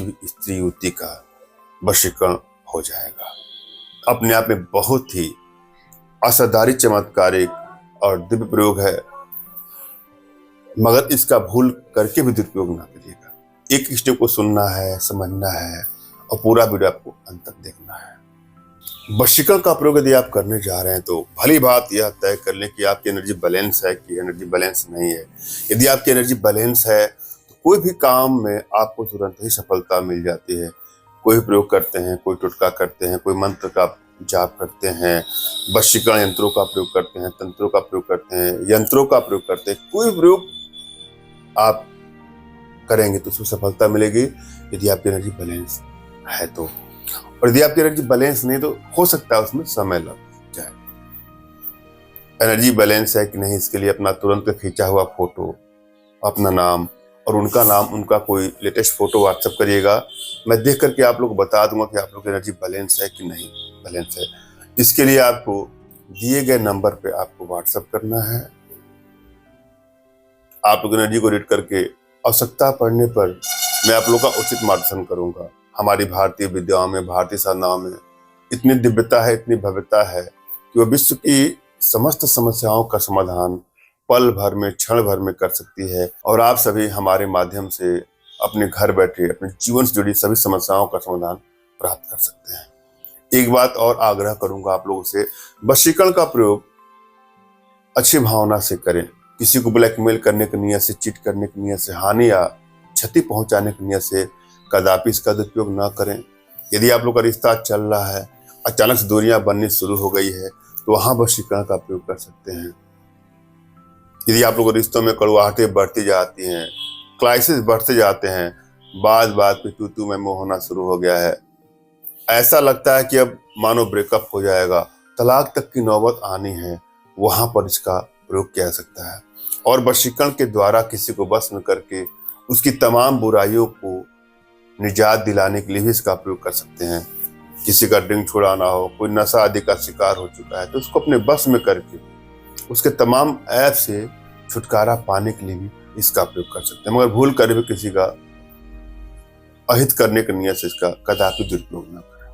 स्त्री युवती का वशीकरण हो जाएगा। अपने आप में बहुत ही असाधारण चमत्कारिक और दिव्य प्रयोग है, मगर इसका भूल करके भी दुरुपयोग ना करिएगा। एक स्टेप को सुनना है, समझना है और पूरा वीडियो आपको अंत तक देखना है। वशीकरण का प्रयोग यदि आप करने जा रहे हैं तो भली बात यह तय कर लें कि आपकी एनर्जी बैलेंस है कि एनर्जी बैलेंस नहीं है। यदि आपकी एनर्जी बैलेंस है तो कोई भी काम में आपको तुरंत ही सफलता मिल जाती है। कोई प्रयोग करते हैं, कोई टोटका करते हैं, कोई मंत्र का जाप करते हैं, वशीकरण यंत्रों का प्रयोग करते हैं, तंत्रों का प्रयोग करते हैं, यंत्रों का प्रयोग करते हैं, कोई प्रयोग आप करेंगे तो उसमें सफलता मिलेगी यदि आपकी एनर्जी बैलेंस है तो। और यदि आपकी एनर्जी बैलेंस नहीं तो हो सकता है उसमें समय लग जाए। एनर्जी बैलेंस है कि नहीं इसके लिए अपना तुरंत खींचा हुआ फोटो, अपना नाम और उनका नाम, उनका कोई लेटेस्ट फोटो व्हाट्सएप करिएगा। मैं देख करके आप लोग को बता दूंगा कि आप लोग की एनर्जी बैलेंस है कि नहीं बैलेंस है। इसके लिए आपको दिए गए नंबर पे आपको व्हाट्सएप करना है। आप लोग एनर्जी को रीड करके आवश्यकता पड़ने पर मैं आप लोग का उचित मार्गदर्शन करूंगा। हमारी भारतीय विद्याओं में, भारतीय साधनाओं में इतनी दिव्यता है, इतनी भव्यता है कि वह विश्व की समस्त समस्याओं का समाधान पल भर में, क्षण भर में कर सकती है। और आप सभी हमारे माध्यम से अपने घर बैठे अपने जीवन से जुड़ी सभी समस्याओं का समाधान प्राप्त कर सकते हैं। एक बात और आग्रह करूंगा आप लोगों से, वशीकरण का प्रयोग अच्छी भावना से करें। किसी को ब्लैकमेल करने की नियत से, चीट करने की नियत से, हानि या क्षति पहुंचाने की नियत से कदापि इसका दुरुपयोग ना करें। यदि आप लोग का रिश्ता चल रहा है, अचानक से दूरियां बननी शुरू हो गई है, तो वहां वशीकरण का प्रयोग कर सकते हैं। यदि आप लोग रिश्तों में कड़वाहटें बढ़ती जाती हैं, क्राइसिस बढ़ते जाते हैं, बात बात पे तू मैं मोह होना शुरू हो गया है, ऐसा लगता है कि अब मानो ब्रेकअप हो जाएगा, तलाक तक की नौबत आनी है, वहां पर इसका प्रयोग किया जा सकता है। और वशीकरण के द्वारा किसी को वश में करके उसकी तमाम बुराइयों को निजात दिलाने के लिए भी इसका प्रयोग कर सकते हैं। किसी का ड्रिंक छुड़ाना हो, कोई नशा आदि का शिकार हो चुका है तो उसको अपने बस में करके उसके तमाम ऐप से छुटकारा पाने के लिए भी इसका प्रयोग कर सकते हैं। मगर भूल कर भी किसी का अहित करने की नियत से इसका कदापि दुरुपयोग न करें।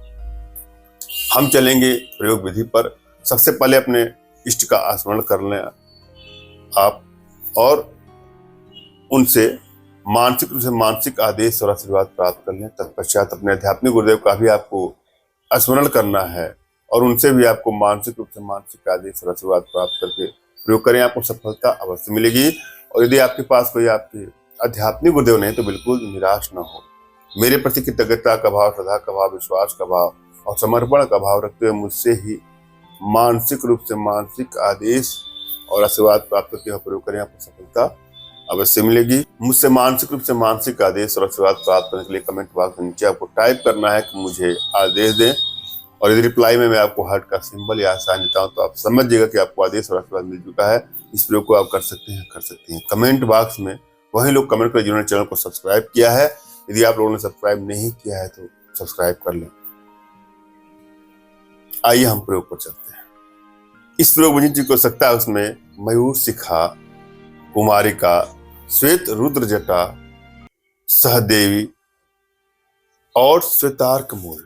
हम चलेंगे प्रयोग विधि पर। सबसे पहले अपने इष्ट का स्मरण कर लें आप और उनसे मानसिक रूप से मानसिक आदेश और आशीर्वाद प्राप्त कर लें। तत्पश्चात अपने आध्यात्मिक गुरुदेव का भी आपको स्मरण करना है और उनसे भी आपको मानसिक रूप से मानसिक आदेश और आशीर्वाद प्राप्त करके प्रयोग करें। आपको सफलता अवश्य मिलेगी। और यदि आपके पास कोई आपके आध्यात्मिक गुरुदेव नहीं तो बिल्कुल निराश न हो। मेरे प्रति कृतज्ञता का भाव, श्रद्धा का भाव, विश्वास का भाव और समर्पण का भाव रखते हुए मुझसे ही मानसिक रूप से मानसिक आदेश और आशीर्वाद प्राप्त करके प्रयोग करें। आपको सफलता अवश्य मिलेगी। मुझसे मानसिक रूप से मानसिक आदेश और आशीर्वाद प्राप्त करने के लिए कमेंट बॉक्स में नीचे आपको टाइप करना है कि मुझे आदेश दें। और यदि रिप्लाई में मैं आपको हार्ट का सिंबल या साइन देता हूं तो आप समझ जाइएगा कि आपको आदेश और आशीर्वाद मिल चुका है। इस प्रयोग को आप कर सकते हैं। कमेंट बॉक्स में वही लोग कमेंट करें जिन्होंने चैनल को सब्सक्राइब किया है। यदि आप लोगों ने सब्सक्राइब नहीं किया है तो सब्सक्राइब कर लें। आइए हम प्रयोग पर चलते हैं। इस प्रयोग में जिन को सकता है उसमें मयूर शिखा, कुमारिका, श्वेत रुद्र जटा, सहदेवी और श्वेतार्क मूल,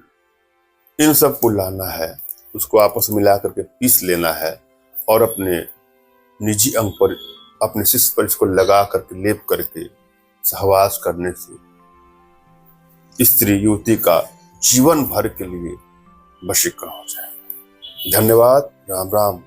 इन सब को लाना है। उसको आपस में मिला करके पीस लेना है और अपने निजी अंग पर, अपने शिष्य पर इसको लगा करके लेप करके सहवास करने से स्त्री युवती का जीवन भर के लिए वशीकरण हो जाए। धन्यवाद। राम राम।